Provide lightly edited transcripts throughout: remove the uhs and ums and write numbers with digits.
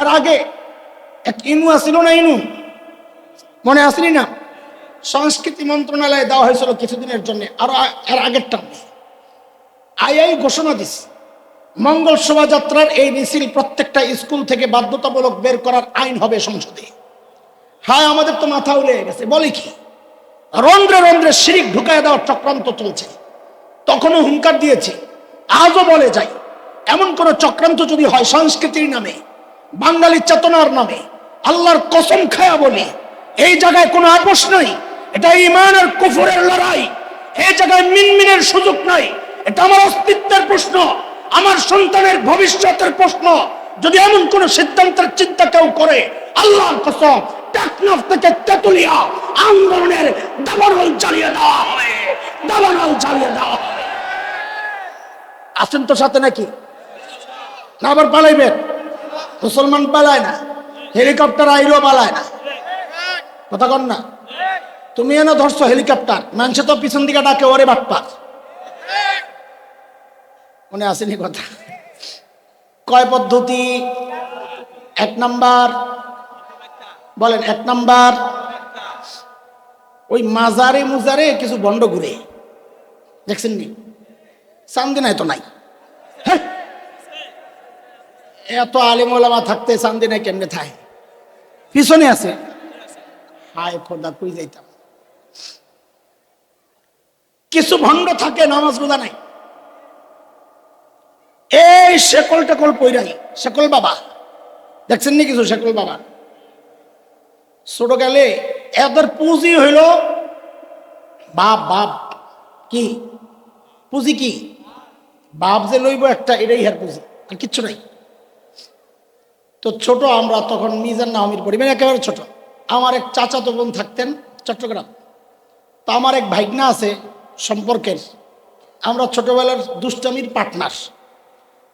এর আগে এক ইনু আসিল না, ইনু মনে আসেনি না, সংস্কৃতি মন্ত্রণালয়ে দেওয়া হয়েছিল কিছুদিনের জন্য, আরো এর আগেরটা আইআই ঘোষণা দিছে মঙ্গল শোভাযাত্রার এই মিছিল প্রত্যেকটা স্কুল থেকে বাধ্যতামূলক বের করার আইন হবে সংসদে। হ্যাঁ, আমাদের তো মাথা উড়ে গেছে, বলে কি রন্ধ্রে রন্ধ্রে শিরিক ঢুকায় দেওয়ার চক্রান্ত চলছে। তখনও হুঙ্কার দিয়েছি, আজও বলে যাই, এমন কোন চক্রান্ত যদি হয় সংস্কৃতির নামে, বাঙালি চেতনার নামে, আল্লাহর কসম খায়া বলি এই জায়গায় কোনো আপোষ নাই। এটা ঈমান আর কুফরের লড়াই। এই জায়গায় মিনমিনের সুযোগ নাই। এটা আমার অস্তিত্বের প্রশ্ন, আমার সন্তানের ভবিষ্যতের প্রশ্ন। যদি এমন কোন সিদ্ধান্তের চিন্তা কেউ করে, আল্লাহর কসম টেকনাফ থেকে তেতুলিয়া আন্দোলনের দাবানল জ্বালিয়ে দেওয়া হবে, দাবানল জ্বালিয়ে দেওয়া হবে। আছেন তো সাথে নাকি? না আবার পালাইবেন? মুসলমান পালায় না, হেলিকপ্টার আইলেও পালায় না, কথা কন না? তুমি এনে ধরছো হেলিকপ্টার, মানুষে তো পিছন দিকে ডাকে ওরে বাটপার। মনে আসেনি কথা? কয় পদ্ধতি? এক নাম্বার বলেন, এক নাম্বার ওই মাজারে মুজারে কিছু বন্ড ঘুরে, দেখছেন নি? চান্দি নাই তো নাই, এত আলেম ওলামা থাকতে চান্দি নাই কেমনে থাকে? পিছনে আছে। হায় খোদা, কই যাইতাম। কিছু ভণ্ড থাকে নামাজ রোজা নাই, এই শেকল টেকল পইরাই, শেকল বাবা দেখছেন নি? কিছু শেকল বাবা ছোট গেলে এদের পুঁজি হইল বাপ, বাপ কি পুঁজি? কি বাপ যে লইব একটা, এটাই হার পুঁজি, আর কিচ্ছু নাই। তো ছোট আমরা তখন মিজান নাহমির পরিবার একেবারে ছোট। আমার এক চাচাতো বোন থাকতেন চট্টগ্রাম, তো আমার এক ভাইগনা আছে সম্পর্কের, আমরা ছোটবেলার দুষ্টামির পার্টনার।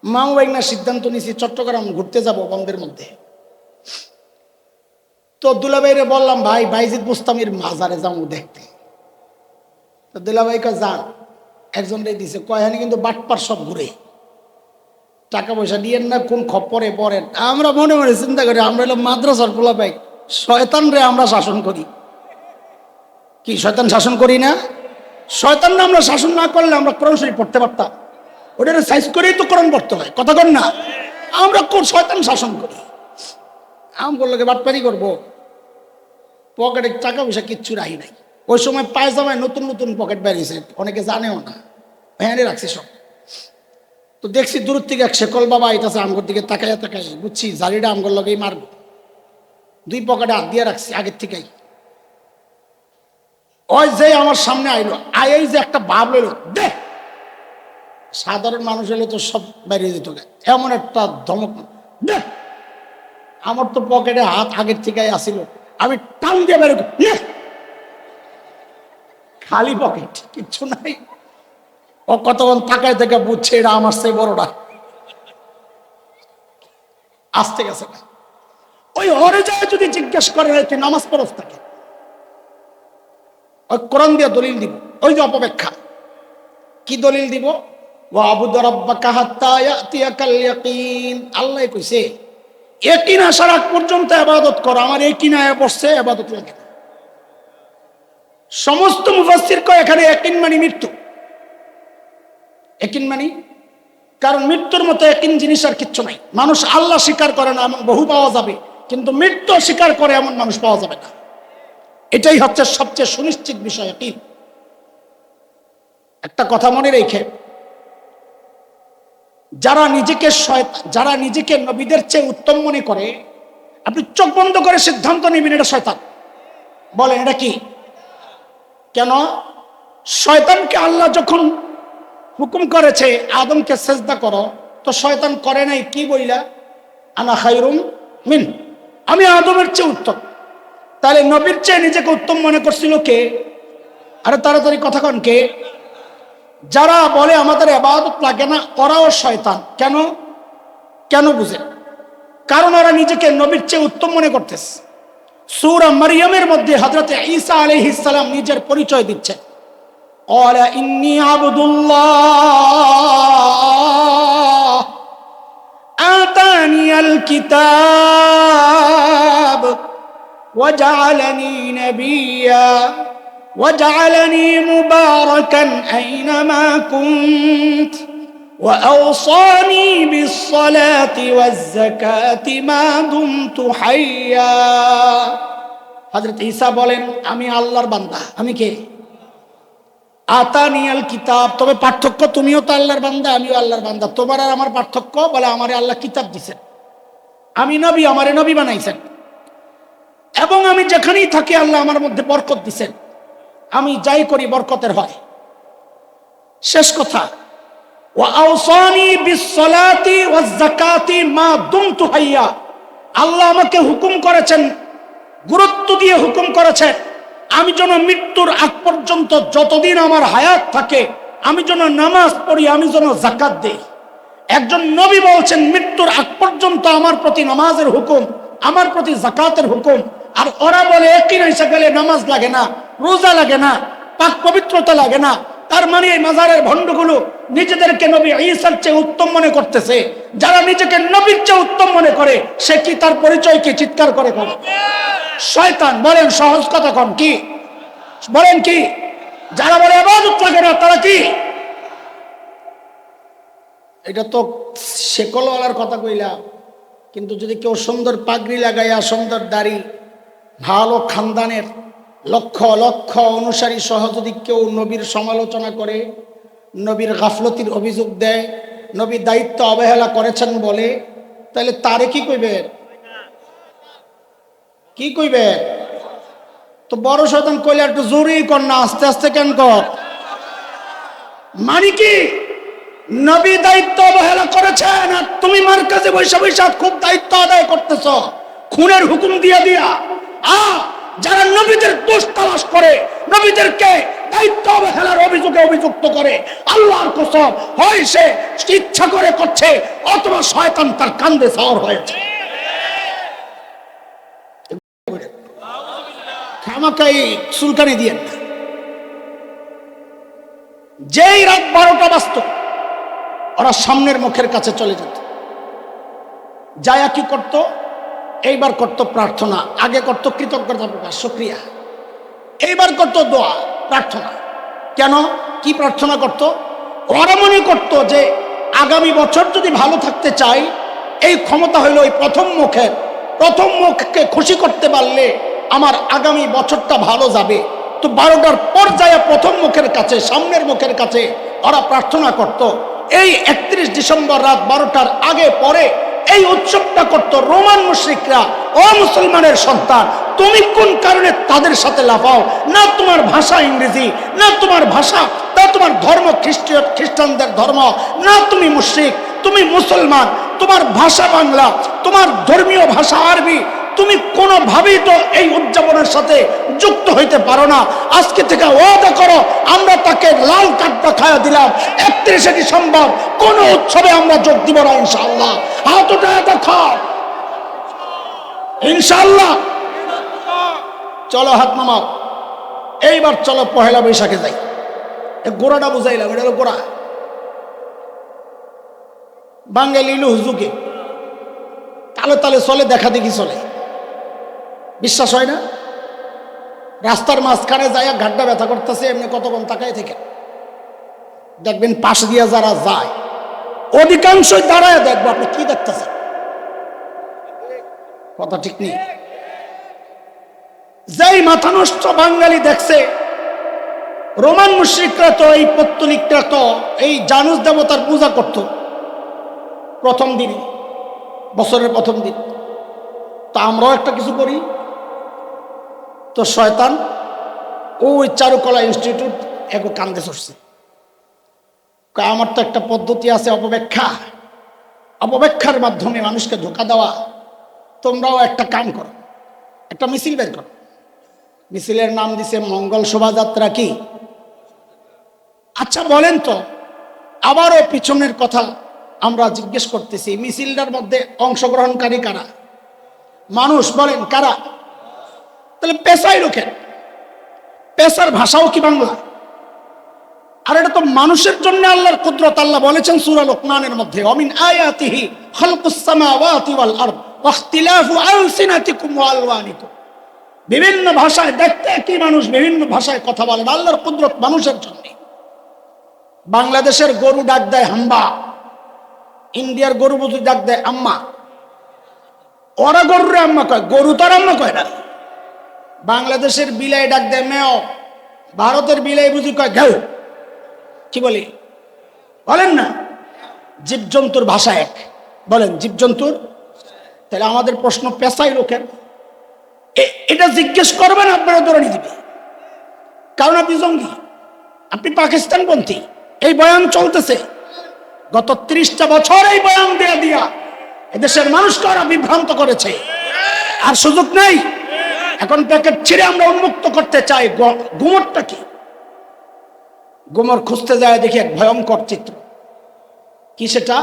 মামু ভাইগনা সিদ্ধান্ত নিয়েছি চট্টগ্রাম ঘুরতে যাব বন্ধের মধ্যে। তো দুলাভাইরে বললাম, ভাই বাইজিদ মুস্তামির মাজারে যাবো দেখতে। তো দুলাভাইকে যান, একজন রে দিছে, কয়হানি কিন্তু বাটপার সব ঘুরে, টাকা পয়সা দিয়েন না, কোন খপ্পরে পড়েন। আমরা মনে মনে চিন্তা করি, আমরা হলো মাদ্রাসার পোলা পাই, শয়তান রে আমরা শাসন করি। কি শয়তান শাসন করি না? শয়তান আমরা শাসন না করলে আমরা কোরআন শরীফ পড়তে পারতাম? ওটা সাইজ করেই তো কোরআন পড়তে হয়, কথা কন না? আমরা কোন শয়তান শাসন করি? আম করলোকে বাটপারি করবো, পকেটে টাকা পয়সা কিচ্ছু রাখি নাই। ওই সময় পায়জামায় নতুন নতুন পকেট বেরিয়েছে, অনেকে জানেও না, ভ্যানে রাখছি সব। তো দেখছি দূর থেকে এক শেকল বাবা আইতাছে, আমগর দিকে তাকাইয়া তাকাই বুঝছি জালিটা আমগর লগেই মারবো। দুই পকেটে হাত দিয়ে রাখছি আগের থেকেই। ওই যে আমার সামনে আইলো, আই যে একটা ভাব লইল, দে সাধারণ মানুষ হলে তো সব বেরিয়ে যেত, এমন একটা ধমক, দে। আমার তো পকেটে হাত আগের থেকেই আসিল, আমি টান দিয়ে বেরো, খালি পকেট, কিচ্ছু নাই। ও কতক্ষণ তাকায় থেকে বুঝছে এটা আমার সেই বড়টা আসতে গেছে না। ওই হরে যায় যদি জিজ্ঞেস করে তুই নামাজ পড়স থাকে, ওই কোরআন দিয়ে দলিল দিব। ওই যে অপব্যাখ্যা, কি দলিল দিব? ওয়াবুদ রাব্বাকা হাত্তা ইয়াতিয়াকাল ইয়াকিন। আল্লাহ কইছে ইয়াকিন আসার আগ পর্যন্ত ইবাদত করো। আমার ইয়াকিন আয়া বসছে, ইবাদত লাগে না। সমস্ত মুফাসসির কয় এখানে ইয়াকিন মানে মৃত্যু। ইয়াকিন মানে, কারণ মৃত্যুর মতো ইয়াকিন জিনিস আর কিচ্ছু নাই। মানুষ আল্লাহ স্বীকার করে না এমন বহু পাওয়া যাবে, কিন্তু মৃত্যু স্বীকার করে এমন মানুষ পাওয়া যাবে না। এটাই হচ্ছে সবচেয়ে সুনিশ্চিত বিষয় ইয়াকিন। একটা কথা মনে রেখে, যারা নিজেকে নবীদের চেয়ে উত্তম মনে করে, আপনি চোখ বন্ধ করে সিদ্ধান্ত নেবেন এটা শয়তান। বলেন এটা কি? কেন? শয়তানকে আল্লাহ যখন হুকুম করেছে আদমকে সেজদা করো, তো শয়তান করে নাই কি বইলা? আনা খায়রুম মিন, আমি আদমের চেয়ে উত্তম। তাহলে নবীর চেয়ে নিজেকে উত্তম মনে করছিল কে? আরে তাড়াতাড়ি কথা কন, কে? যারা বলে আমাদের ইবাদত লাগে না, ওরাও শয়তান। কেন? কেন বুঝেন? কারণ ওরা নিজেকে নবীর চেয়ে উত্তম মনে করতেছে। সূরা মারইয়ামের মধ্যে হযরত ঈসা আলাইহিস সালাম নিজের পরিচয় দিচ্ছেন, ক্বালা ইন্নী আবদুল্লাহ আতানিয়াল কিতাব ওয়াজআলানি নাবিয়্যা ওয়াজআলানি মুবারাকান আইনামা কুনত وأوصاني بالصلاة والزكاة ما دمت حيا হযরত ঈসা বলেন আমি আল্লাহর বান্দা। আমি কে? আতানিয়াল কিতাব। তবে পার্থক্য, তুমিও তো আল্লাহর বান্দা, আমিও আল্লাহর বান্দা। তোমার আর আমার পার্থক্য, বলে আমারে আল্লাহ কিতাব দিয়েছেন, আমি নবী, আমারে নবী বানাইছেন, এবং আমি যেখানেই থাকি আল্লাহ আমার মধ্যে বরকত দিয়েছেন, আমি যাই করি বরকতের হয়। শেষ কথা, ওয়াউসানি বিসসালাতি ওয়াজ যাকাতি মা দুমতু হাইয়া। আল্লাহ আমাকে হুকুম করেছেন, গুরুত্ব দিয়ে হুকুম করেছেন, আমি যেন মৃত্যুর আগ পর্যন্ত যতদিন আমার হায়াত থাকে আমি যেন নামাজ পড়ি, আমি যেন যাকাত দেই। একজন নবী বলছেন মৃত্যুর আগ পর্যন্ত আমার প্রতি নামাজের হুকুম, আমার প্রতি যাকাতের হুকুম। আর ওরা বলে একই এসে গেলে নামাজ লাগে না, রোজা লাগে না, পাক পবিত্রতা লাগে না। তার মানে এই মাজারের ভণ্ডগুলো নিজেদেরকে নবী ঈসার চেয়ে উত্তম মনে করতেছে। যারা নিজেকে নবীর চেয়ে উত্তম মনে করে সে কি তার পরিচয় কি চিৎকার করে করে? শয়তান। বলেন সহজ কথা কন কি? বলেন কি? যারা বলে ইবাদত লাগে না তারা কি? এটা তো শেকলওয়ালার কথা কইলাম, কিন্তু যদি কেউ সুন্দর পাগড়ি লাগাইয়া, সুন্দর দাড়ি, ভালো খানদানের লক্ষ লক্ষ অনুসারী সহ যদি কেউ নবীর সমালোচনা করে, নবীর গাফলতির অভিযোগ দেয়, নবী দায়িত্ব অবহেলা করেছেন বলে, তাহলে তারে কি কইবে? কি কইবে? তো বড় শয়তান কইলে একটু জোরেই কর না, আস্তে আস্তে কেন কর? মানে কি? নবী দায়িত্ব অবহেলা করেছেন আর তুমি মার্কাজে বৈশা বৈশা খুব দায়িত্ব আদায় করতেছ খুনের হুকুম দিয়া দিয়া। যারা নবীদের দোষ তালাশ করে, নবীদেরকে দায়িত্ব অবহেলার অভিযোগে অভিযুক্ত করে, আল্লাহর কসম হয় সে ইচ্ছা করে করছে অথবা শয়তান তার কান্দে সাওয়ার হয়েছে। খামাকাই সুলকানি দিয়ে না। যেই রাত 12টা বাজত ওরা সামনের মুখের কাছে চলে যেত, যায়া কি করত? এইবার করত প্রার্থনা, আগে করত কৃতজ্ঞতা প্রকাশ, শুকরিয়া, এইবার করত দোয়া, প্রার্থনা। কেন? কি প্রার্থনা করত? ওরা মনে করত যে আগামী বছর যদি ভালো থাকতে চাই, এই ক্ষমতা হইল ওই প্রথম মুখকে খুশি করতে পারলে আমার আগামী বছরটা ভালো যাবে। তো 12টার পর যায় প্রথম মুখের কাছে, সামনের মুখের কাছে ওরা প্রার্থনা করত। এই 31 ডিসেম্বর রাত 12টার আগে পরে এই উৎসবটা করত রোমান মুশরিকরা। ও মুসলমানের সন্তান, তুমি কোন কারণে তাদের সাথে লাফাও? না তোমার ভাষা ইংরেজি, না তোমার ভাষা, না তোমার ধর্ম খ্রিস্টানদের ধর্ম, না তুমি মুশরিক, তুমি মুসলমান, তোমার ভাষা বাংলা, তোমার ধর্মীয় ভাষা আরবি, তুমি কোনোভাবেই তো এই উদযাপনের সাথে যুক্ত হইতে পারো না। আজকে থেকে ওয়াদা করো, আমরা তাকে লাল কার্ডটা খাওয়া দিলাম, 31শে ডিসেম্বর কোন উৎসবে আমরা যোগ দিব না ইনশাআল্লাহ। হাত উঠায় দেখাও ইনশাআল্লাহ। চলো হাত নামাও। এইবার চলো পহেলা বৈশাখে যাই। গোড়াটা বুঝাইলাম, এটা হলো গোড়া। বাঙালি ইলু হুজুকে তালে তালে চলে, দেখা দেখি চলে, বিশ্বাস হয় না? রাস্তার মাঝখানে যাইয়া ঘাটটা ব্যথা করতেছে, এমনি কতক্ষণ তাকায় থেকে দেখবেন পাশ দিয়া যারা যায় অধিকাংশই দাঁড়ায় দেখবো আপনি কি দেখতেছেন। কথা ঠিক নেই? যেই মাথা নষ্ট বাঙালি দেখছে, রোমান মুশরিকরা তো এই পত্তলিকরা তো এই জানুস দেবতার পূজা করত প্রথম দিনে, বছরের প্রথম দিন। তা আমরাও একটা কিছু করি। তো শয়তান ওই চারুকলা ইনস্টিটিউট এক কান্দে চড়ছে, আমার তো একটা পদ্ধতি আছে অপব্যাখ্যার মাধ্যমে মানুষকে ধোঁকা দেওয়া। তোমরাও একটা কাম করো, একটা মিছিল বের করো। মিছিলের নাম দিছে মঙ্গল শোভাযাত্রা। কি? আচ্ছা বলেন তো, আবারও পিছনের কথা আমরা জিজ্ঞেস করতেছি, মিছিলটার মধ্যে অংশগ্রহণকারী কারা? মানুষ। বলেন কারা? তাহলে পেশাই লোকের, পেশার ভাষাও কি বাংলা? আর এটা তো মানুষের জন্য আল্লাহর কুদরত। আল্লাহ বলেছেন সূরা লোকমানের মধ্যে, অমিন আয়াতিহি খালকুস সামাওয়াতি ওয়াল আরদ ওয়া ইখতিলাফু আলসিনাতিকুম ওয়া আলওয়ানিকুম। বিভিন্ন ভাষায় দেখতে একই মানুষ বিভিন্ন ভাষায় কথা বলেন, আল্লাহর কুদরত মানুষের জন্য। বাংলাদেশের গরু ডাক দেয় হাম্বা, ইন্ডিয়ার গরু বুঝি ডাক দেয় আম্মা। ওরা গরুরে আম্মা কয়, গরু তো আর আম্মা কয় না। বাংলাদেশের বিলাই ডাক দেয় মেও, ভারতের বিলাই বুঝি কয় ঘেউ। কি বলি বলেন না? জীবজন্তুর ভাষা এক, বলেন জীবজন্তুর। তাহলে আমাদের প্রশ্ন পেশাই লোকের, এটা জিজ্ঞেস করবেন আপনারা ধরে দিবে, কারণ আপনি জঙ্গি, আপনি পাকিস্তানপন্থী। এই বয়ান চলতেছে গত 30টা বছর, এই বয়ান দেয়া দিয়া এদেশের মানুষকে ওরা বিভ্রান্ত করেছে, আর সুযোগ নেই। এখন প্যাকেট ছিঁড়ে আমরা উন্মুক্ত করতে চাই। গুমরটা কি? গুমর খুঁজতে যায় দেখি এক ভয়ঙ্কর চিত্র। কি সেটা?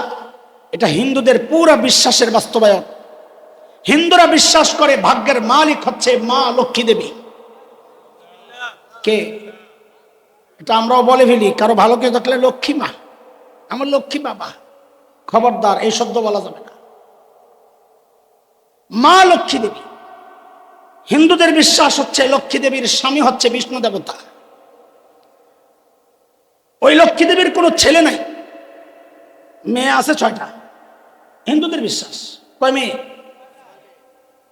এটা হিন্দুদের পুরা বিশ্বাসের বাস্তবায়ন। হিন্দুরা বিশ্বাস করে ভাগ্যের মালিক হচ্ছে মা লক্ষ্মী দেবী। কে? এটা আমরাও বলে ফেলি, কারো ভালো কেউ দেখলে লক্ষ্মী মা, আমার লক্ষ্মী বাবা। খবরদার, এই শব্দ বলা যাবে না। মা লক্ষ্মী দেবী। হিন্দুদের বিশ্বাস হচ্ছে লক্ষ্মী দেবীর স্বামী হচ্ছে বিষ্ণু দেবতা। ওই লক্ষ্মী দেবীর কোনো ছেলে নাই, মেয়ে আছে 6টা। হিন্দুদের বিশ্বাস। কয় মেয়ে?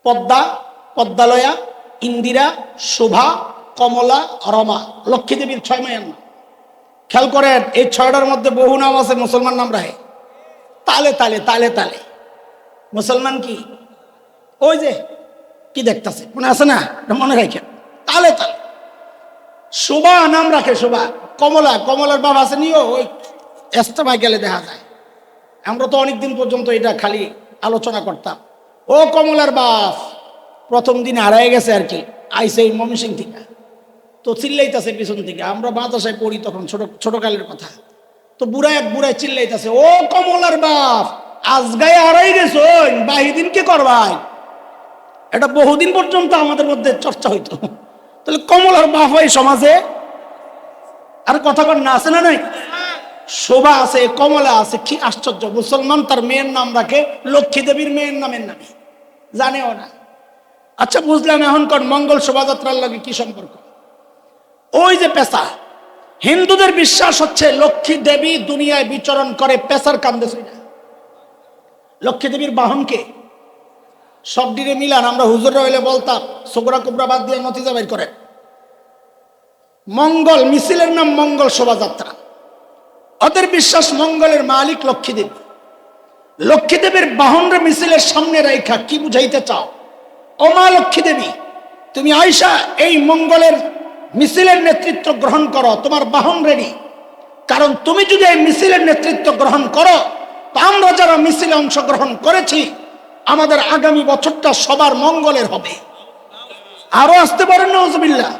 পদ্মা, পদ্মালয়া, ইন্দিরা, শোভা, কমলা, রমা। লক্ষ্মী দেবীর 6 মেয়ের নাম। খেয়াল করেন, এই 6টার মধ্যে বহু নাম আছে মুসলমান নাম রাহে। তালে তালে তালে তালে মুসলমান কি? ওই যে কি দেখতেছে মনে আছে না? মনে রাখেন, তালে তালে। শোভা নাম রাখে শোভা। কমলা, কমলার বাবা আছে নিও, ওই এস্তেমায় গেলে দেখা যায়। আমরা তো অনেকদিন পর্যন্ত এটা খালি আলোচনা করতাম। ও কমলার বাপ প্রথম দিন হারাই গেছে আর কি, আইসে এই ময়মনসিংহ থেকে, তো চিল্লাইতেছে পিছন থেকে। আমরা মাদ্রাসায় পড়ি তখন, ছোটকালের কথা। তো বুড়ায় চিল্লাইতেছে, ও কমলার বাপ আজগায় হারাই গেছো, বাহিদিন কি করবাই? এটা বহুদিন পর্যন্ত আমাদের মধ্যে চর্চা হইতো। তাহলে কমলার বাপ হয় সমাজে, আর কথা কর না, আছে না নাই? শোভা আছে, কমলা আছে। কি আশ্চর্য! মুসলমান তার মেয়ের নাম রাখে লক্ষ্মী দেবীর মেয়ের নামের নামে, জানেও না। আচ্ছা বুঝলাম, এখন কোন মঙ্গল শোভাযাত্রার লাগে কি সম্পর্ক? ওই যে পেশা, হিন্দুদের বিশ্বাস হচ্ছে লক্ষ্মী দেবী দুনিয়ায় বিচরণ করে পেশার কান্দে না। লক্ষ্মী দেবীর বাহনকে সব দিকে মিলান। আমরা হুজুররা হইলে বলতাম সোগরা কুবরা বাদ দিয়ে নতিজা বের করে। মঙ্গল মিছিলের নাম মঙ্গল শোভাযাত্রা। ওদের বিশ্বাস মঙ্গলের মালিক লক্ষ্মী দেবী। লক্ষ্মী দেবীর বাহনরে মিছিলের সামনে রেখা কি বুঝাইতে চাও? ও মা লক্ষ্মী দেবী, তুমি আয়সা এই মঙ্গলের মিছিলের নেতৃত্ব গ্রহণ করো, তোমার বাহন রেডি। কারণ তুমি যদি এই মিছিলের নেতৃত্ব গ্রহণ করো, তা আমরা যারা মিছিলে অংশগ্রহণ করেছি আমাদের আগামী বছরটা সবার মঙ্গলের হবে। আরো আসতে পারেন নাউজুবিল্লাহ।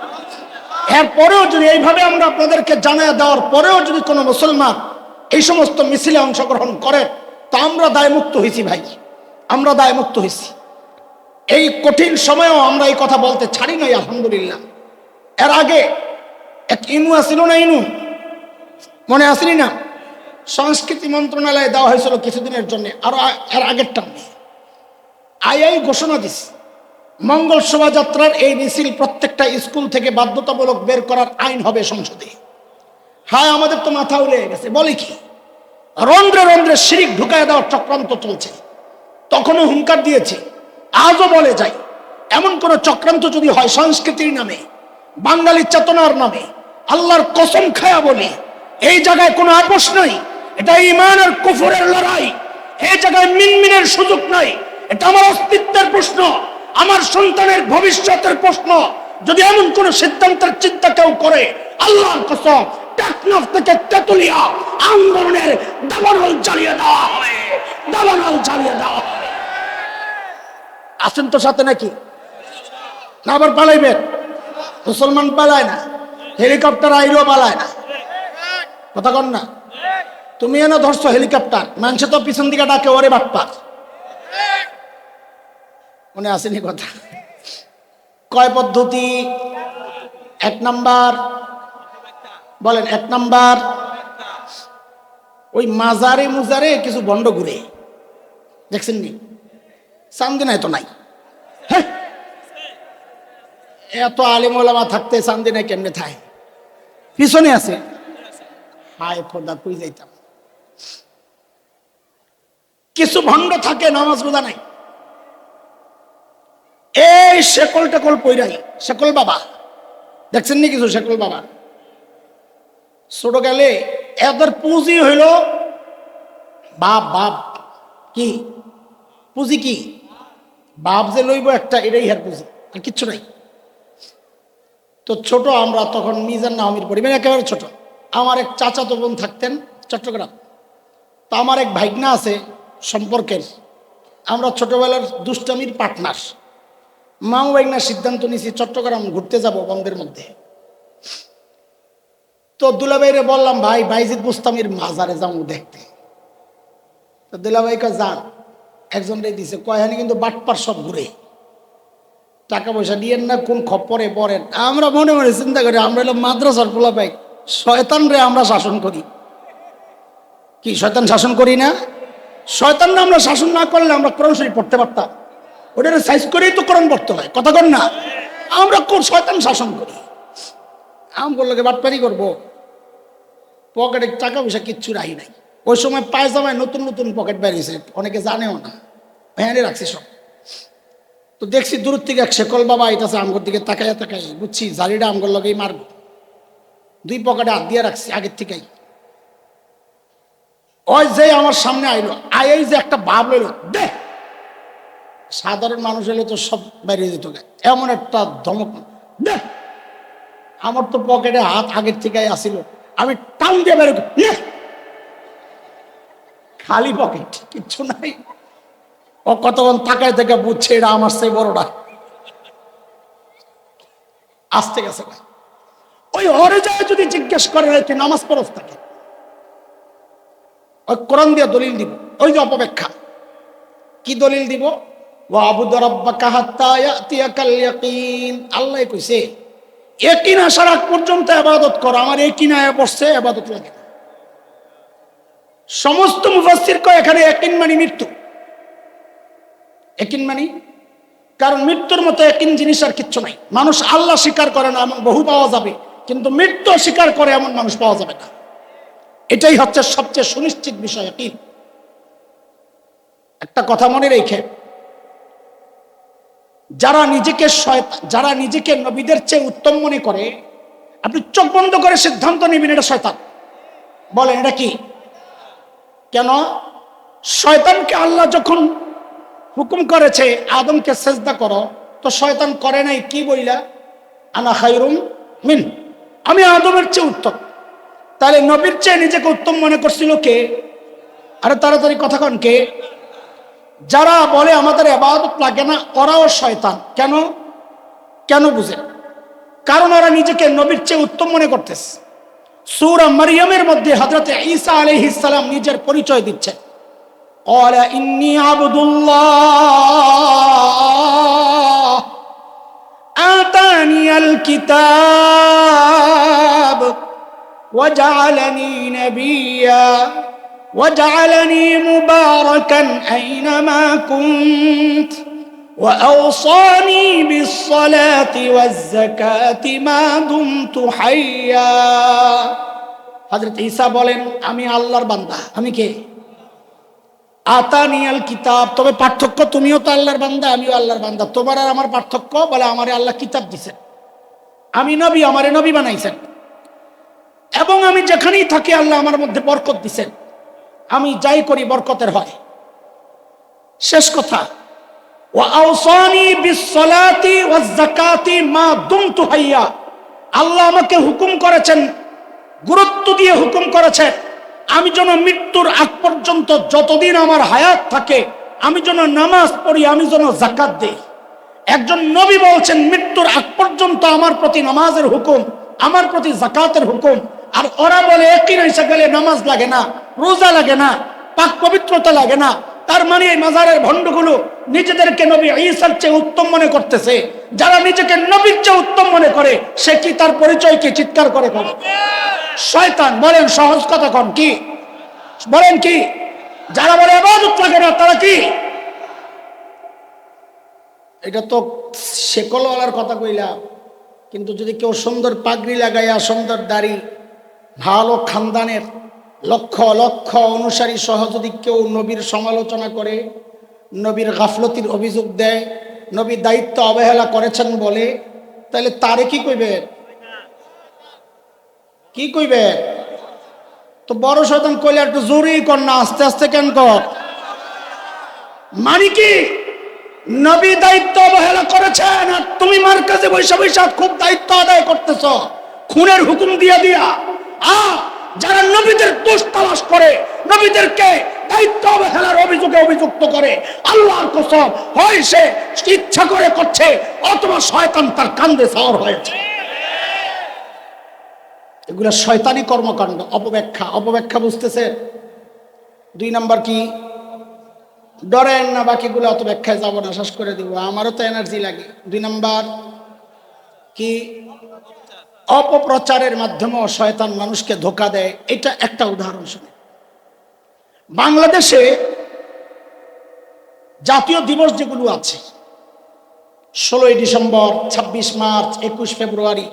এরপরেও যদি এইভাবে আমরা আপনাদেরকে জানিয়ে দেওয়ার পরেও যদি কোনো মুসলমান এই সমস্ত মিছিলে অংশগ্রহণ করে, তা আমরা দায়মুক্ত হয়েছি ভাই, আমরা দায়মুক্ত হয়েছি। এই কঠিন সময়েও আমরা এই কথা বলতে ছাড়ি নাই, আলহামদুলিল্লাহ। এর আগে এক ইনু আসিল না, ইনু মনে আসেনি না? সংস্কৃতি মন্ত্রণালয়ে দেওয়া হয়েছিল কিছুদিনের জন্য, আরো এর আগেরটা আই ঘোষণা দিস মঙ্গল শোভাযাত্রার এই মিছিল প্রত্যেকটা স্কুল থেকে বাধ্যতামূলক বের করার আইন হবে সংসদে। হ্যাঁ, আমাদের তো মাথা উড়ে গেছে। বলে কি? রন্ধ্রে রন্ধ্রে শিরিক ঢুকায় দেওয়ার চক্রান্ত চলছে। তখনও হুঙ্কার দিয়েছে, আজও বলে যাই, এমন কোন চক্রান্ত যদি হয় সংস্কৃতির নামে, বাঙালি চেতনার নামে, আল্লাহর কসম খায়া বলি এই জায়গায় কোনো আপোষ নাই। এটা ঈমান আর কুফরের লড়াই। এই জায়গায় মিনমিনের সুযোগ নাই। এটা আমার অস্তিত্বের প্রশ্ন, আমার সন্তানের ভবিষ্যতের প্রশ্ন। যদি এমন কোন সিদ্ধান্তের চিন্তা কেউ করে, আল্লাহর কসম টেকনাফ থেকে তেতুলিয়া আন্দোলনের দাবানল জ্বালিয়ে দেওয়া হবে, দাবানল জ্বালিয়ে দেওয়া হবে। আছেন তো সাথে নাকি? না আবার পালাইবেন? মুসলমান পালায় না, হেলিকপ্টার আইলেও পালায় না। কথা কন না? তুমি এনে ধরছো হেলিকপ্টার, মানুষে তো পিছন দিকে ডাকে ওরে বাটপার। মনে আসেনি কথা? কয় পদ্ধতি? 1 নাম্বার বলেন 1 নাম্বার, ওই মাজারে মুজারে কিছু বন্ড ঘুরে, দেখছেন নি? চান্দিনায় তো নাই। হ্যাঁ, এত আলিম ওলামা থাকতে চান্দিনায় কেমনে থাকে? পিছনে আছে। হায় খোদা, কই যাইতাম। কিছু ভণ্ড থাকে, নামাজ রোজা নাই, এই শেকল টেকল পইরাই, শেকল বাবা দেখছেন নি? কিছু শেকল বাবা ছোট গেলে এদের পুঁজি হইল বাপ। বাপ কি পুঁজি? কি বাপ যে লইব একটা, এটাই হের পুঁজি, আর কিচ্ছু নাই। তো ছোট আমরা তখন মিজান নাহমির পরিবার একেবারে ছোট। আমার এক চাচাতো বোন থাকতেন চট্টগ্রাম। তো আমার এক ভাইগনা আছে সম্পর্কের, আমরা ছোটবেলার দুষ্টামির পার্টনার। মামু ভাইগনা সিদ্ধান্ত নিয়েছি চট্টগ্রাম ঘুরতে যাব বন্ধের মধ্যে। তো দুলাভাইরে বললাম, ভাই বাইজিদ বুস্তামির মাজারে যাবো দেখতে। তো দুলাভাইকে যান, একজন রে দিছে, কয়হানি কিন্তু বাটপার সব ঘুরে, টাকা পয়সা দিয়েন না, কোন খপ্পরে পড়েন। আমরা মনে মনে চিন্তা করি, আমরা হলো মাদ্রাসার পোলা পাই, শয়তান রে আমরা শাসন করি। কি শয়তান শাসন করি না? শয়তান রে আমরা শাসন না করলে আমরা কোরআন শরীফ পড়তে পারতাম? ওটা সাইজ করেই তো কোরআন পড়তে হয়, কথা কর না? আমরা কোন শয়তান শাসন করি? আম বললোকে বাটপারি করবো, পকেটে টাকা পয়সা কিচ্ছু রাখি নাই। ওই সময় পায়জামায় নতুন নতুন পকেট বেরিয়েছে, অনেকে জানেও না, ভ্যানে রাখছি সব। তো দেখছি দূর থেকে এক শেকল বাবা আইতাছে, আমগর দিকে তাকাইয়া তাকাই বুঝছি জারিটা আমগর লগেই মারবো। 2 পকেটে হাত দিয়ে রাখছি আগের থেকেই। ওই যে আমার সামনে আইলো, আই যে একটা ভাব লইল, দে। সাধারণ মানুষ হলে তো সব বেরিয়ে যেত, এমন একটা ধমক, দে। আমার তো পকেটে হাত আগের থেকেই আসিল, আমি টান দিয়ে বের, খালি পকেট, কিচ্ছু নাই। ও কতক্ষণ তাকায় থেকে বুঝছে এটা আমার সেই বড়টা আসতে গেছে। ওই হরে যায় যদি জিজ্ঞেস করে তুই নামাজ পড়স থাকে, ওই কোরআন দিয়ে দলিল দিব। ওই যে অপব্যাখ্যা, কি দলিল দিব? ওয়াবুদ রাব্বাকা হাত্তা ইয়াতিয়াকাল ইয়াকিন। আল্লাহ কইছে ইয়াকিন আসার আগ পর্যন্ত ইবাদত কর। আমার ইয়াকিন আয়া বসছে, ইবাদত লাগে না। সমস্ত মুফাসসির কয় এখানে ইয়াকিন মানে মৃত্যু। ইয়াকিন মানে, কারণ মৃত্যুর মতো ইয়াকিন জিনিস আর কিচ্ছু নাই। মানুষ আল্লাহ স্বীকার করে না এমন বহু পাওয়া যাবে, কিন্তু মৃত্যু স্বীকার করে এমন মানুষ পাওয়া যাবে না। এটাই হচ্ছে সবচেয়ে সুনিশ্চিত বিষয় ইয়াকিন। একটা কথা মনে রেখে, যারা নিজেকে নবীদের চেয়ে উত্তম মনে করে, আপনি চোখ বন্ধ করে সিদ্ধান্ত নেবেন এটা শয়তান। বলেন এটা কি? কেন? শয়তানকে আল্লাহ যখন হুকুম করেছে আদমকে সেজদা করো, তো শয়তান করে নাই কি বইলা? আনা খায়রুম মিন, আমি আদমের চেয়ে উত্তম। তাহলে নবীর চেয়ে নিজেকে উত্তম মনে করছিল কে? আরে তাড়াতাড়ি কথা কন, কে? যারা বলে আমাদের ইবাদত লাগে না, ওরাও শয়তান। কেন? কেন বুঝেন? কারণ ওরা নিজেকে নবীর চেয়ে উত্তম মনে করতেছে। সূরা মারইয়ামের মধ্যে হযরত ঈসা আলাইহিস সালাম নিজের পরিচয় দিচ্ছেন, ক্বালা ইন্নী আবদুল্লাহ আতানিয়াল কিতাব ওয়া জাআলানি নাবিয়্যা وجعلني مباركا أينما كنت وأوصاني بالصلاة والزكاة ما دمت حيا। হযরত ঈসা বলেন আমি আল্লাহর বান্দা। আমি কে? আতানিয়াল কিতাব। তবে পার্থক্য, তুমিও তো আল্লাহর বান্দা, আমিও আল্লাহর বান্দা। তোমার আর আমার পার্থক্য, বলে আমারে আল্লাহ কিতাব দিয়েছেন, আমি নবী, আমারে নবী বানাইছেন, এবং আমি যেখানেই থাকি আল্লাহ আমার মধ্যে বরকত দিয়েছেন, আমি যাই করি বরকতের হয়। শেষ কথা, ওয়া আওসানি বিসসালাতি ওয়াজ যাকাতি মা দুমতু হাইয়া। আল্লাহ আমাকে হুকুম করেছেন, গুরুত্ব দিয়ে হুকুম করেছেন, আমি যেন মৃত্যুর আগ পর্যন্ত যতদিন আমার হায়াত থাকে আমি যেন নামাজ পড়ি, আমি যেন যাকাত দেই। একজন নবী বলছেন মৃত্যুর আগ পর্যন্ত আমার প্রতি নামাজের হুকুম, আমার প্রতি যাকাতের হুকুম। আর ওরা বলে একই এসে গেলে নামাজ লাগে না, রোজা লাগে না, পাক পবিত্রতা লাগে না, তার মানে এই মাজারের ভণ্ডগুলো নিজেদেরকে নবী ঈসার চেয়ে উত্তম মনে করতেছে। যারা নিজেকে নবীর চেয়ে উত্তম মনে করে সে কি তার পরিচয় কি চিৎকার করে করে? শয়তান। বলেন সহজ কথা কোন কি? বলেন কি? যারা বলে ইবাদত লাগে না তারা কি? এটা তো শেকলওয়ালার কথা কইলাম, কিন্তু যদি কেউ সুন্দর পাগড়ি লাগাইয়া সুন্দর দাড়ি ভালো খানদানের লক্ষ লক্ষ অনুসারী সহ যদি কেউ নবীর সমালোচনা করে, নবীর গাফলতির অভিযোগ দেয়, নবীর দায়িত্ব অবহেলা করেছেন বলে, তাহলে তারে কি কইবে? কি কইবে? তো বড় শয়তান কইলে একটু জোরেই কর না, আস্তে আস্তে কেন কর? মানে কি নবী দায়িত্ব অবহেলা করেছেন আর তুমি মার্কাজে বৈশা বৈশা খুব দায়িত্ব আদায় করতেছ খুনের হুকুম দিয়া দিয়া। যারা নবীদের দোষ তালাশ করে, নবীদেরকে দায়িত্ব অবহেলার অভিযোগে অভিযুক্ত করে, আল্লাহর কসম হয় সে ইচ্ছা করে করছে অথবা শয়তান তার কান্দে সাওয়ার হয়েছে। এগুলা শয়তানি কর্মকাণ্ড, অপব্যাখ্যা। অপব্যাখ্যা বুঝতেছে? 2 নাম্বার কি? ডরেন না, বাকিগুলো অত ব্যাখ্যায় যাবো না, শেষ করে দিব, আমারও তো এনার্জি লাগে। 2 নাম্বার কি? অপপ্রচারের মাধ্যমে শয়তান মানুষকে ধোঁকা দেয়। এটা একটা উদাহরণ শুনে। বাংলাদেশে জাতীয় দিবস যেগুলো আছে, 16ই ডিসেম্বর, 26 মার্চ, 21 ফেব্রুয়ারি,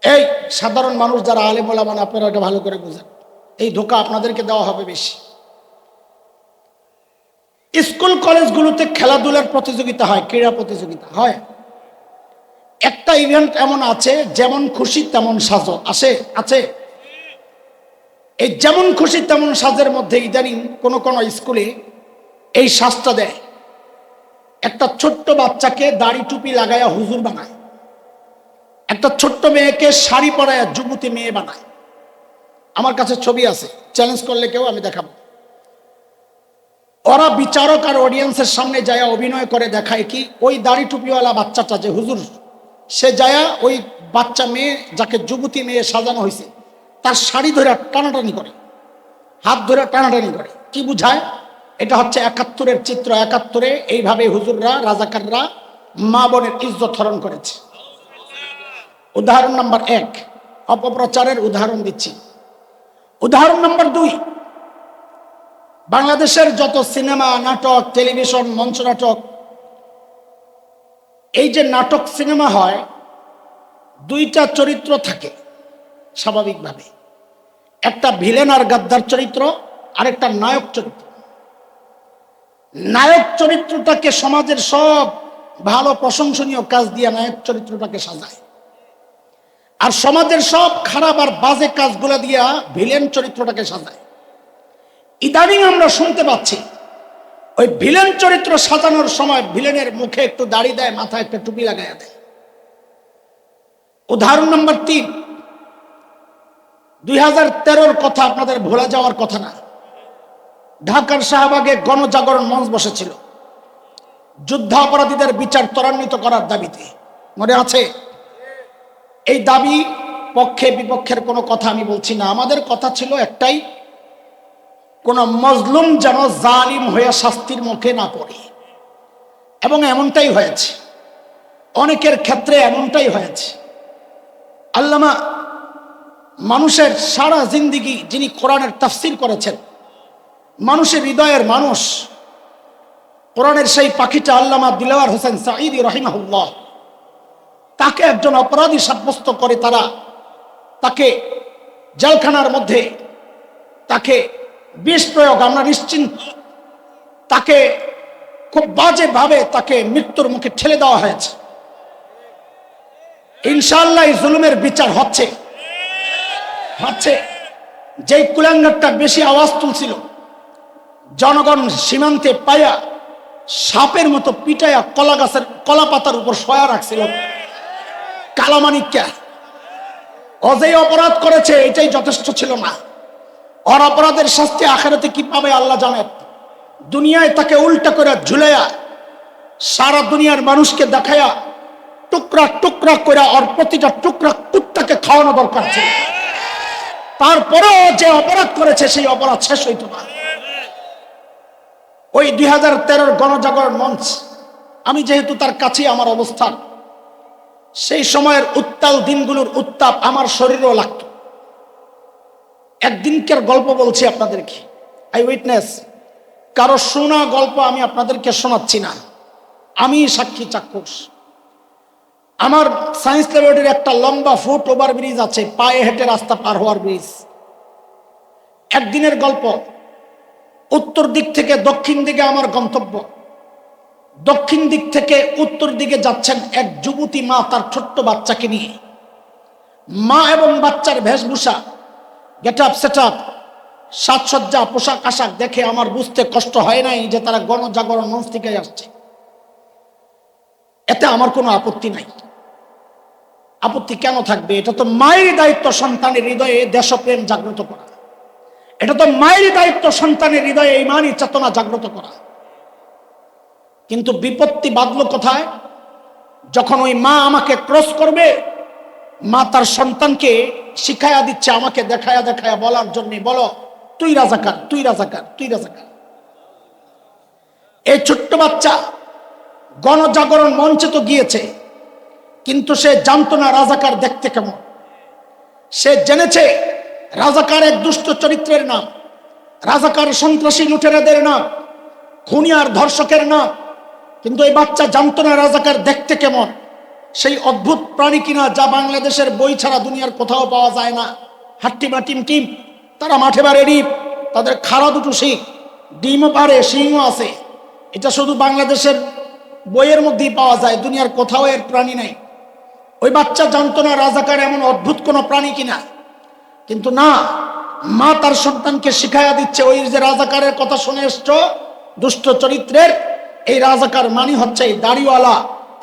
এই সাধারণ মানুষ যারা আলেম ওলামা, আপনারা এটা ভালো করে বুঝেন, এই ধোঁকা আপনাদেরকে দেওয়া হবে বেশি। স্কুল কলেজগুলোতে খেলাধুলার প্রতিযোগিতা হয়, ক্রীড়া প্রতিযোগিতা হয়। একটা ইভেন্ট এমন আছে, যেমন খুশি তেমন সাজো আছে। এই যেমন খুশি তেমন সাজের মধ্যে ইদানিং কোন কোন স্কুলে এই সাজটা দেয়। একটা ছোট্ট বাচ্চাকে দাড়ি টুপি লাগায়া হুজুর বানায়, একটা ছোট্ট মেয়েকে শাড়ি পরায়া যুবতী মেয়ে বানায়। আমার কাছে ছবি আছে, চ্যালেঞ্জ করলে কেউ আমি দেখাবো। ওরা বিচারক আর অডিয়েন্সের সামনে যায় অভিনয় করে দেখায় কি, ওই দাড়ি টুপিওয়ালা বাচ্চাটা যে হুজুর, সে যায় ওই বাচ্চা মেয়ে যাকে যুবতী মেয়ে সাজানো হয়েছে তার শাড়ি ধরে টানাটানি করে, হাত ধরে টানাটানি করে। কি বুঝায়? এটা হচ্ছে 71-এর চিত্র। 71-এ এইভাবে হুজুররা, রাজাকাররা মা বোনের ইজ্জত হরণ করেছে। উদাহরণ নাম্বার 1, অপপ্রচারের উদাহরণ দিচ্ছি। উদাহরণ নাম্বার 2, বাংলাদেশের যত সিনেমা, নাটক, টেলিভিশন, মঞ্চ নাটক, এই যে নাটক সিনেমা হয়, 2টা চরিত্র থাকে স্বাভাবিকভাবে, একটা ভিলেন আর গাদ্দার চরিত্র, আর একটা নায়ক চরিত্র। নায়ক চরিত্রটাকে সমাজের সব ভালো প্রশংসনীয় কাজ দিয়ে নায়ক চরিত্রটাকে সাজায়, আর সমাজের সব খারাপ আর বাজে কাজগুলো দিয়া ভিলেন চরিত্রটাকে সাজায়। ইদানিং আমরা শুনতে পাচ্ছি ওই ভিলেন চরিত্র সাজানোর সময় ভিলেনের মুখে একটু দাড়ি দেয়, মাথায় একটা টুপি লাগাইয়া দেয়। উদাহরণ নাম্বার 3, 2013-র কথা আপনাদের ভোলা যাওয়ার কথা না। ঢাকার শাহবাগে গণজাগরণ মঞ্চ বসেছিল যুদ্ধাপরাধীদের বিচার ত্বরান্বিত করার দাবিতে, মনে আছে? এই দাবি পক্ষে বিপক্ষের কোনো কথা আমি বলছি না, আমাদের কথা ছিল একটাই, কোন মজলুম যেন জালিম হয়ে শাস্তির মুখে না পড়ে। এবং এমনটাই হয়েছে, অনেকের ক্ষেত্রে এমনটাই হয়েছে। আল্লামা মানুষের সারা জিন্দিগি যিনি কোরআনের তাফসীর করেছেন, মানুষের হৃদয়ের মানুষ, কোরআনের সেই পাখিটা আল্লামা দিলওয়ার হোসেন সাঈদী রাহিমাহুল্লাহ, তাকে একজন অপরাধী সাব্যস্ত করে তারা তাকে জেলখানার মধ্যে তাকে বিষ প্রয়োগ, আমরা নিশ্চিন্ত, তাকে খুব বাজেভাবে তাকে মৃত্যুর মুখে ঠেলে দেওয়া হয়েছে। ইনশাআল্লাহ এই জুলুমের বিচার হচ্ছে। যেই কুলাঙ্গারটা বেশি আওয়াজ তুলছিল, জনগণ সীমান্তে পাইয়া সাপের মতো পিটাইয়া কলা গাছের কলা পাতার উপর শোয়া রাখছিল, কালামানিক্যা, ও যেই অপরাধ করেছে এটাই যথেষ্ট ছিল না। ওর অপরাধের শাস্তি আখিরাতে কি পাবে আল্লাহ জানেন। দুনিয়ায় তাকে উল্টা করে ঝুলাইয়া সারা দুনিয়ার মানুষকে দেখাইয়া টুকরা টুকরা করে ওর প্রতিটা টুকরা কুত্তাকে খাওয়ানো দরকার ছিল। তারপরেও যে অপরাধ করেছে সেই অপরাধ শেষ হইতো না। ওই 2013 গণজাগরণ মঞ্চ, আমি যেহেতু তার কাছে আমার অবস্থান, সেই সময়ের উত্তাল দিনগুলোর উত্তাপ আমার শরীরেও লাগত। একদিনকার গল্প বলছি আপনাদেরকে, আই উইটনেস, কারো শোনা গল্প আমি আপনাদেরকে শোনাচ্ছি না, আমি সাক্ষী চাক্ষুষ। আমার সায়েন্স ল্যাবরেটরির একটা লম্বা ফুট ওভার ব্রিজ আছে, পায়ে হেঁটে রাস্তা পার হওয়ার ব্রিজ। একদিনের গল্প, উত্তর দিক থেকে দক্ষিণ দিকে আমার গন্তব্য। দক্ষিণ দিক থেকে উত্তর দিকে যাচ্ছেন এক যুবতী মা তার ছোট্ট বাচ্চাকে নিয়ে। মা এবং বাচ্চার বেশভূষা, গেট আপ সেট আপ, সাজসজ্জা, পোশাক আশাক দেখে আমার বুঝতে কষ্ট হয় নাই যে তারা গণজাগরণ মঞ্চ থেকে আসছে। এতে আমার কোনো আপত্তি নাই। আপত্তি কেন থাকবে? এটা তো মায়ের দায়িত্ব সন্তানের হৃদয়ে দেশপ্রেম জাগ্রত করা। এটা তো মায়ের দায়িত্ব সন্তানের হৃদয়ে ঈমানী চেতনা জাগ্রত করা। কিন্তু বিপত্তি বাঁধলো কোথায়? যখন ওই মা আমাকে ক্রস করবে, মা তার সন্তানকে শিখায়া দিচ্ছে, আমাকে দেখায়া দেখায়া বলার জন্য, বলো তুই রাজাকার, তুই রাজাকার, তুই রাজাকার। এই ছোট্ট বাচ্চা গণজাগরণ মঞ্চে তো গিয়েছে, কিন্তু সে জানতো না রাজাকার দেখতে কেমন। সে জেনেছে রাজাকার এক দুষ্ট চরিত্রের নাম, রাজাকার সন্ত্রাসী লুটেরাদের নাম, খুনি আর ধর্ষকের নাম। কিন্তু এই বাচ্চা জানতো না রাজাকার দেখতে কেমন, সেই অদ্ভুত প্রাণী কিনা যা বাংলাদেশের বই ছাড়া দুনিয়ার কোথাও পাওয়া যায় না। হাট্টিমা টিম টিম, তারা মাঠে বাড়ে রিপ, তাদের খাড়া দুটো শিং, ডিমও পারে, শিংও আছে। এটা শুধু বাংলাদেশের বইয়ের মধ্যেই পাওয়া যায়, দুনিয়ার কোথাও এর প্রাণী নাই। ওই বাচ্চা জানতো না রাজাকার এমন অদ্ভুত কোনো প্রাণী কিনা। কিন্তু না, মা তার সন্তানকে শিখাইয়া দিচ্ছে, ওই যে রাজাকারের কথা শুনে এসছো দুষ্ট চরিত্রের, এই রাজাকার মানি হচ্ছে এই দাড়িওয়ালা,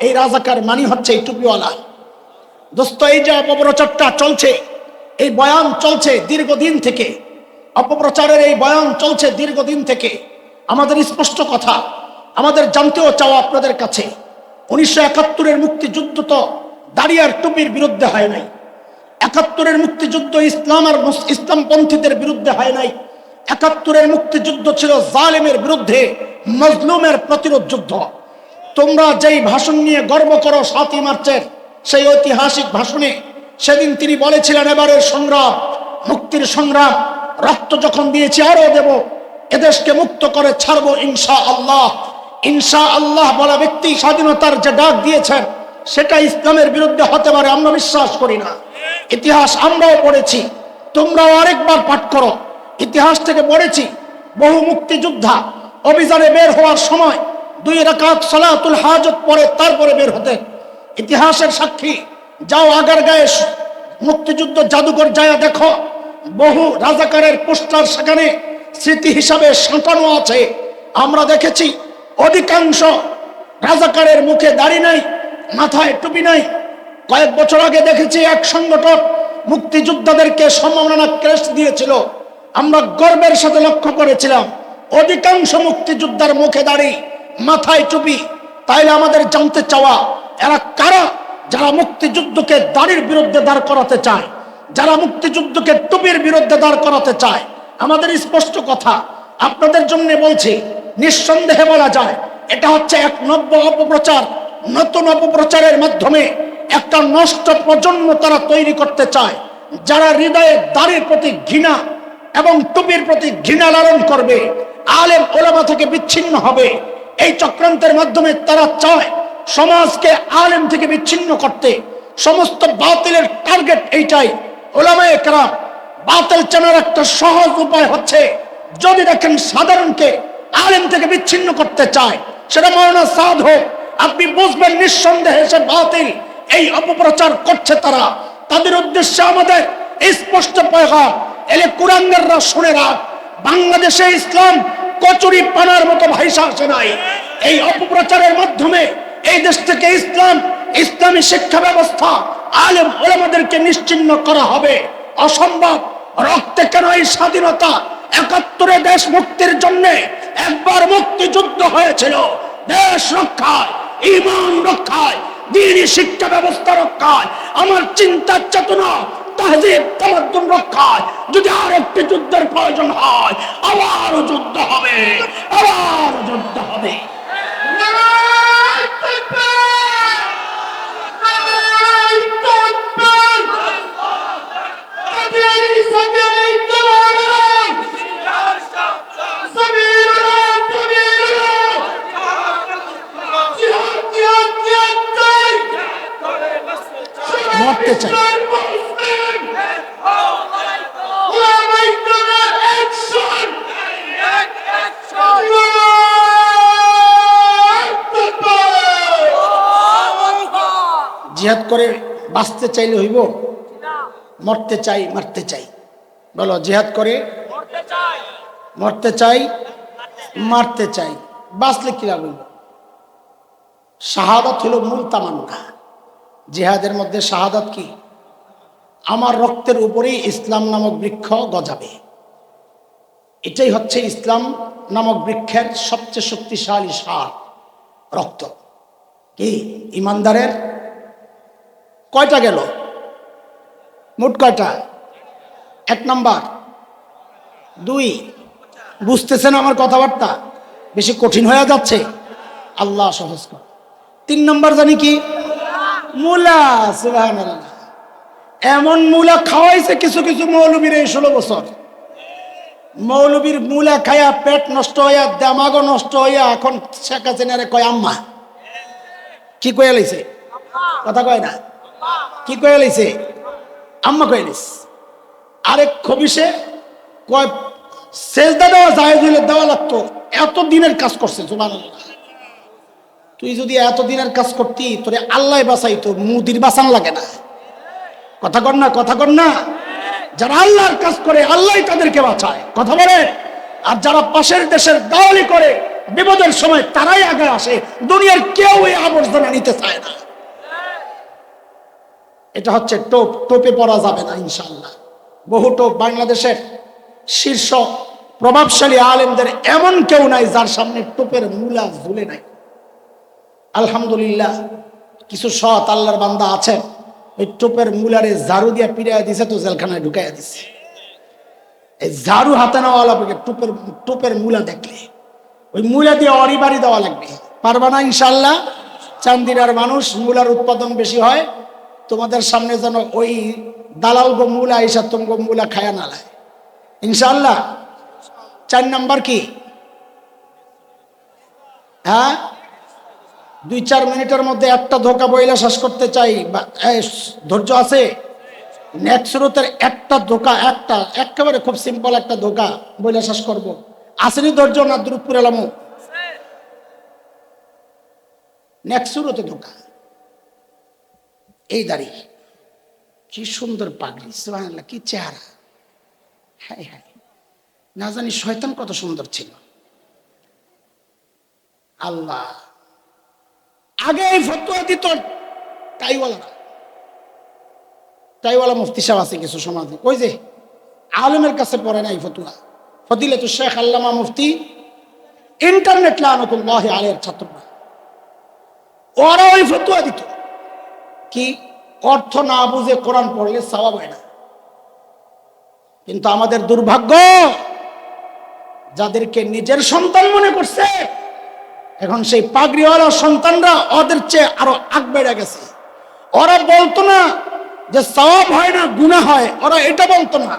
এই রাজাকার মানি হচ্ছে এই টুপিওয়ালা। দোস্ত, এই যে অপপ্রচারটা চলছে, এই বয়ান চলছে দীর্ঘদিন থেকে, অপপ্রচারের এই বয়ান চলছে দীর্ঘদিন থেকে। আমাদের স্পষ্ট কথা, আমাদের জানতেও চাওয়া আপনাদের কাছে, 1971-এর মুক্তিযুদ্ধ তো দাড়ি আর টুপির বিরুদ্ধে হয় নাই। 71-এর মুক্তিযুদ্ধ ইসলাম আর ইসলামপন্থীদের বিরুদ্ধে হয় নাই। 71-এর মুক্তিযুদ্ধ ছিল জালেমের বিরুদ্ধে, মজলুমের প্রতিরোধ যুদ্ধ। তোমরা যেই ভাষণ নিয়ে গর্ব করো 7ই মার্চের, সেই ঐতিহাসিক ভাষণে সেদিন তিনি বলেছিলেন, এবারের সংগ্রাম মুক্তির সংগ্রাম, রক্ত যখন দিয়েছি আরো দেব, এদেশকে মুক্ত করে ছাড়বো ইনশাআল্লাহ। ইনশাআল্লাহ বলা ব্যক্তি স্বাধীনতার যে ডাক দিয়েছেন, সেটা ইসলামের বিরুদ্ধে হতে পারে আমরা বিশ্বাস করি না। ইতিহাস আমরাও পড়েছি, তোমরাও আরেকবার পাঠ করো। ইতিহাস থেকে পড়েছি, বহু মুক্তিযোদ্ধা অভিযানে বের হওয়ার সময় 2 রাকাত সালাতুল হাজত পড়ে তারপরে বের হতে। ইতিহাসের সাক্ষী, যাও আগারগাঁয়ে মুক্তিযুদ্ধ জাদুঘর যায় দেখো, বহু রাজাকারের পোস্টার সেখানে স্মৃতি হিসাবে সাঁটানো আছে। আমরা দেখেছি অধিকাংশ রাজাকারের মুখে দাড়ি নাই, মাথায় টুপি নাই। কয়েক বছর আগে দেখেছি এক সংগঠন মুক্তিযোদ্ধাদেরকে সম্মাননা ক্রেস্ট দিয়েছিল। আমরা গর্বের সাথে লক্ষ্য করেছিলাম অধিকাংশ মুক্তিযোদ্ধার মুখে দাড়ি, মাথায় টুপি। তাইলে আমাদের জানতে চাওয়া, এরা কারা যারা মুক্তিযুদ্ধকে দাড়ির বিরুদ্ধে দাঁড় করাতে চায়, যারা মুক্তিযুদ্ধকে টুপির বিরুদ্ধে দাঁড় করাতে চায়? আমাদের স্পষ্ট কথা, আপনাদের জন্য বলছি, নিঃসন্দেহে বলা যায় এটা হচ্ছে এক নব্য অপপ্রচার। নতুন অপপ্রচারের মাধ্যমে একটা নষ্ট প্রজন্ম তারা তৈরি করতে চায়, যারা হৃদয়ে দাড়ির প্রতি ঘৃণা এবং টুপির প্রতি ঘৃণা লালন করবে, আলেম ওলামা থেকে বিচ্ছিন্ন হবে। এই চক্রান্তের মাধ্যমে তারা চায় সমাজকে আলেম থেকে বিচ্ছিন্ন করতে। সমস্ত বাতিলের টার্গেট এইটাই। ওলামায়ে কেরাম, বাতিল চেনার একটা সহজ উপায় হচ্ছে, যদি দেখেন সাধারণকে আলেম থেকে বিচ্ছিন্ন করতে চায়, সেটা মাওলানা সাদ হোক, আপনি বুঝবেন নিঃসন্দেহে সে বাতিল। এই অপপ্রচার করছে তারা, তাদের উদ্দেশ্যে আমাদের স্পষ্ট পয়গাম, এলে কুরাঙ্গাররা শুনে রাখ, বাংলাদেশে ইসলাম কচুরি পানার মতো ভাইসা আসে নাই। এই অপপ্রচারের মাধ্যমে এই দেশ থেকে ইসলাম, ইসলামী শিক্ষা ব্যবস্থা, আলেম ওলামাদেরকে নিশ্চিহ্ন করা হবে। অসম্ভব। রক্তে কেন এই স্বাধীনতা? 71-এ দেশ মুক্তির জন্য একবার মুক্তিযুদ্ধ হয়েছিল, দেশ রক্ষায়, ঈমান রক্ষায়, দ্বীনি শিক্ষা ব্যবস্থা রক্ষায়। আমার চিন্তার চেতনা তাহজিব তামাদ্দুন রক্ষায় যদি আর একটি যুদ্ধের প্রয়োজন হয়, আবার যুদ্ধ হবে, আবার যুদ্ধ হবে। মরতে চাই, জিহাদ করে বাঁচতে চাইলে হইব? মরতে চাই, মারতে চাই। বলো, জিহাদ করে মরতে চাই, মারতে চাই, বাঁচলে কি লাভ হইব? শাহাদাত হলো মূল তামান্না। জিহাদের মধ্যে শাহাদাত কি? আমার রক্তের উপরেই ইসলাম নামক বৃক্ষ গজাবে। এটাই হচ্ছে ইসলাম নামক বৃক্ষের সবচেয়ে শক্তিশালী সার, রক্ত। কি ইমানদারের কয়টা গেল? মোট কয়টা? 1 নাম্বার, 2। বুঝতেছেন আমার কথাবার্তা? বেশি কঠিন হয়ে যাচ্ছে, আল্লাহ সহজ কর। 3 নাম্বার জানি কি? মূলা। সুবহানাল্লাহ। এমন মূলা খাওয়াইছে কিছু কিছু মৌলবীর এই 16 বছর। মৌলবীর মূলা খায়া পেট নষ্ট হইয়া, দেমাগও নষ্ট হইয়া এখন শেখ হাসিনারে কয় আম্মা। কি কয়ে লাইছে? কথা কয় না, কি কয়ে লাইছে? আম্মা কয়ে লাইছে। আরেক খবিসে কয় সেজদা দেওয়া যায় দিলে দেওয়া লাগতো, এত দিনের কাজ করছে। সুবহানাল্লাহ। তুই যদি এত দিনের কাজ করতি, তোরে আল্লাহ বাঁচাইতো, মুদির বাঁচান লাগে না। কথা কর না, কথা কর না। যারা আল্লাহর কাজ করে আল্লাহ তাদেরকে বাঁচায়, কথা বলে। আর যারা পাশের দেশের দাওয়ালি করে বিপদের সময় তারাই আগে আসে, দুনিয়ার কেউ এই আবর্জনা নিতে চায় না। এটা হচ্ছে টোপ, টোপে পড়া যাবে না ইনশাআল্লাহ। বহু টোপ বাংলাদেশের শীর্ষ প্রভাবশালী আলেমদের এমন কেউ নাই যার সামনে টোপের মূলা ঝুলে নাই। আলহামদুলিল্লাহ, কিছু সৎ আল্লাহর বান্দা আছেন, ওই টোপের মূলারে ঝাড়ু দিয়ে পিড়াইয়া দিছে, তো জেলখানায় ঢুকাইয়া দিছে। এই ঝাড়ু হাতে নেওয়ালা টোপের মূলা দেখলে ওই মূলা দিয়ে অরি বাড়ি দেওয়া লাগবে। পারবা না ইনশাল্লাহ? চান্দিনার মানুষ, মূলার উৎপাদন বেশি হয়। তোমাদের সামনে যেন ওই দালাল গো মূলা এসা তুম গো মূলা খায়া না লায় ইনশাল্লাহ। 4 নাম্বার কি? হ্যাঁ, 2-4 মিনিটের মধ্যে একটা ধোকা বইলা শেষ করতে চাই। ধৈর্য আছে? নেক্সট স্রোতের একটা ধোকা, একটা একেবারে খুব সিম্পল একটা ধোকা বইলা শেষ করবো। আসেনি ধৈর্য? না দ্রুতপুর এলামো? নেক্সট স্রোতে ধোকা। এই দাড়ি, কি সুন্দর পাগড়ি, সুবহানাল্লাহ, কি চেহারা, হায় হায়। না জানি শয়তান কত সুন্দর ছিল। আল্লাহ আগে এই ফতোয়া দিত টাইওয়ালা মুফতি সাহেব আছে কিছু সমাজে, ওই যে আলেমের কাছে পড়ে না এই ফতোয়া। ফদিলাতুল শেখ আল্লামা মুফতি ইন্টারনেট লানাতুল্লাহি আলাইহির ছাত্ররা, ওরা ওই ফতোয়া দিত কি অর্থ না বুঝে কোরআন পড়লে সওয়াব হয় না। কিন্তু আমাদের দুর্ভাগ্য, যাদেরকে নিজের সন্তান মনে করছে, এখন সেই পাগড়িওয়ালা সন্তানরা ওদের চেয়ে আরো আগ বেড়ে গেছে। ওরা বলতো না যে সওয়াব হয় না, গুনাহ হয়, ওরা এটা বলতো না।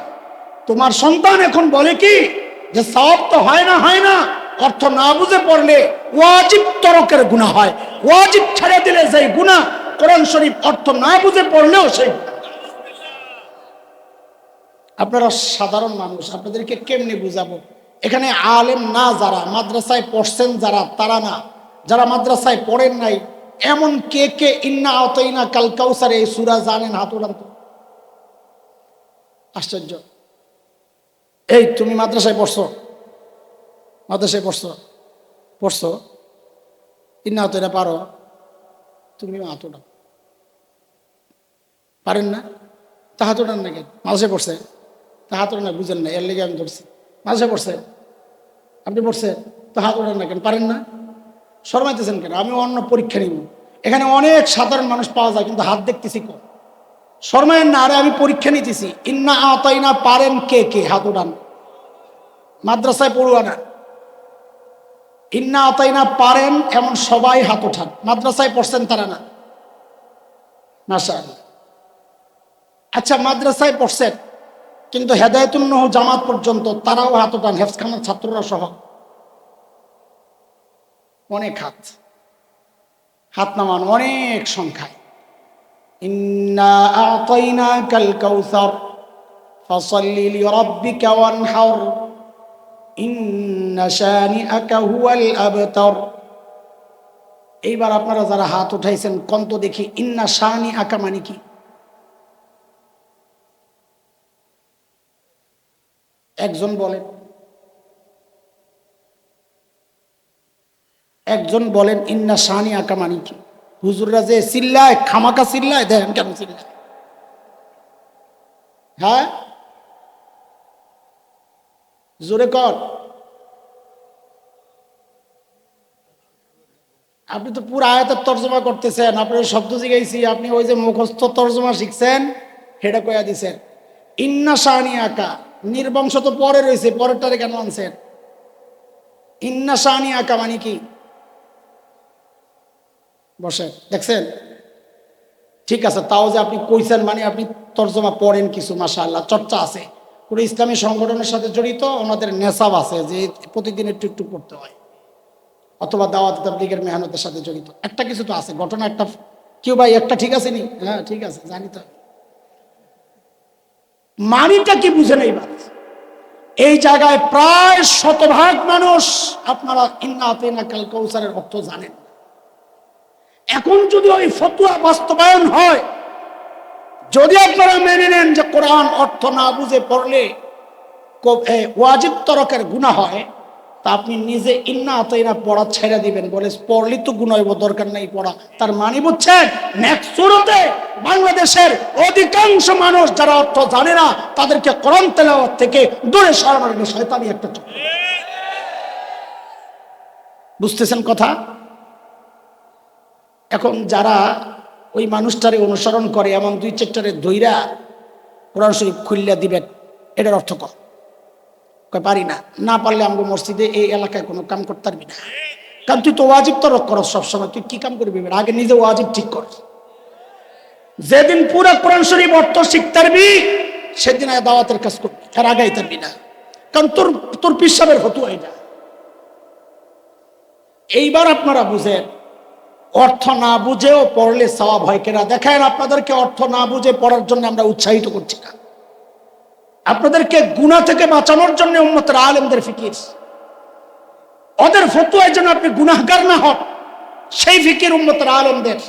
তোমার সন্তান এখন বলে কি যে সওয়াব তো হয় না, অর্থ না বুঝে পড়লে ওয়াজিব তরকের গুনাহ হয়, ওয়াজিব ছেড়ে দিলে যেই গুনাহ, কোরআন শরীফ অর্থ না বুঝে পড়লেও সেই। আপনারা সাধারণ মানুষ, আপনাদেরকে কেমনে বুঝাবো? এখানে আলেম না যারা, মাদ্রাসায় পড়ছেন যারা, তারা না, যারা মাদ্রাসায় পড়েন নাই, এমন কে কে ইন্না আতাইনা কাল কাউসার এই সূরা জানেন? হাত উঠান তো। আশ্চর্য। এই তুমি মাদ্রাসায় পড়ছো? মাদ্রাসায় পড়ছো ইন্না আতাইনা পারো? তুমি হাত উঠাও। পারেন না? তা হাত উঠান না কেন? মাদ্রাসায় পড়ছে তা হাত উঠান না, বুঝেন না, এর লেগে আমি ধরছি। মাদ্রাসায় পড়ছে, আপনি পড়ছেন, তো হাত উঠান না কেন? পারেন না? শরমাইতেছেন কেন? আমি অন্য পরীক্ষা নিব। এখানে অনেক সাধারণ মানুষ পাওয়া যায়, কিন্তু হাত দেখতেছি কম। শর্মায়ের না, আরে আমি পরীক্ষা নিতেছি। ইন্না আতাইনা পারেন কে কে? হাত উঠান। মাদ্রাসায় পড়ুয়া না। ইন্না আতাইনা পারেন এমন সবাই হাত উঠান। মাদ্রাসায় পড়ছেন তারা না? মাশাআল্লাহ। আচ্ছা, মাদ্রাসায় পড়ছেন কিন্তু হেদায়েতুন নূহ জামাত পর্যন্ত তারাও হাত উঠান, হেফজখানার ছাত্ররা সহ। অনেক হাত, হাত নামান অনেক সংখ্যায়। ইন্না আতাইনাকাল কাউসার ফাসাল্লি লিরাব্বিকা ওয়ানহার ইন্না শানিআকা হুয়াল আবতার। এইবার আপনারা যারা হাত উঠাইছেন কোন তো দেখি ইন্না শানিআকা মানে কি? একজন বলেন, একজন বলেন ইন্না শানিআকা মানে কি? হুজুররা যে চিল্লায়, খামাকা চিল্লায়, দেখেন কেন চিল্লায়? হ্যাঁ, জোরে কর। আপনি তো পুরো আয়াতের তর্জমা করতেছেন, আপনার শব্দ জিগাইছি, আপনি ওই যে মুখস্থ তর্জমা শিখছেন সেটা কইয়া দিছেন। ইন্না শানিআকা নির্বংশ তো পরে রয়েছে, পরেরটারে কেন আনছেন? ইন্না শানিআকা মানে কি? বসে দেখছেন? ঠিক আছে, তাও যে আপনি কইছেন মানে আপনি তর্জমা পড়েন কিছু, মাশাআল্লাহ, চর্চা আছে। পুরো ইসলামী সংগঠনের সাথে জড়িত, ওনাদের নেশাব আছে যে প্রতিদিন একটু একটু পড়তে হয়, অথবা দাওয়াত তাবলীগের মেহনতের সাথে জড়িত একটা কিছু তো আছে। ঘটনা একটা, কেউ ভাই একটা ঠিক আছে নি? হ্যাঁ ঠিক আছে, জানি তো। মানিটা কি বুঝে নেই? এই জায়গায় প্রায় শতভাগ মানুষ আপনারা ইন্না আতাইনাকাল কাউসারের অর্থ জানেন। এখন যদি ওই ফতোয়া বাস্তবায়ন হয়, যদি আপনারা মেনে নেন যে কোরআন অর্থ না বুঝে পড়লে ওয়াজিব তরকের গুনাহ হয়, তা আপনি নিজে ইন্না আতাইনা পড়া ছেড়ে দিবেন, বলে পড়লি তো গুনাহ হইব, দরকার নাই পড়া। তার মানে বুঝছেন, নেক্সট সুরতে বাংলাদেশের অধিকাংশ মানুষ যারা অর্থ জানে না তাদেরকে কোরআন তেলাওয়াত থেকে দূরে সরানো শয়তানি একটা চক্র। বুঝতেছেন কথা? এখন যারা ওই মানুষটারে অনুসরণ করে, এমন দুই চ্যাপ্টারে ধইরা কোরআন শরীফ খুললা দিবেন, এটার অর্থ কয় পারি না, না পারলে আমগো মসজিদে এই এলাকায় কোনো কাম করতে পারবি না। কারণ তুই তো ওয়াজিব তরক করস সবসময়, তুই কি কাম করবি? আগে নিজে ওয়াজিব ঠিক কর। যেদিন পুরো কোরআন শরীফ অর্থ শিখতে পারবি সেদিন দাওয়াতের কাজ করবি, এর আগাই পারবি না, কারণ তোর তোর পিসাবের ফতোয়া এটা। এইবার আপনারা বুঝেন, অর্থ না বুঝেও পড়লে সওয়াব হয় কিনা। দেখেন, আপনাদেরকে অর্থ না বুঝে পড়ার জন্য আমরা উৎসাহিত করছি না, আপনাদেরকে গুনাহ থেকে বাঁচানোর জন্য উম্মতের আলেমদের ফিকির, ওদের ফতোয়ায় যেন আপনি গুনাহগার না হন, সেই ফিকির উম্মতের আলেমদের।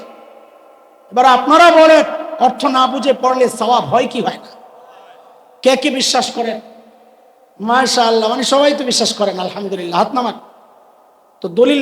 এবার আপনারা বলেন, অর্থ না বুঝে পড়লে সওয়াব হয় কি হয় না? কে কে বিশ্বাস করেন? মাশাআল্লাহ, মানে সবাই তো বিশ্বাস করেন, আলহামদুলিল্লাহ, হাত নামান। তো দলিল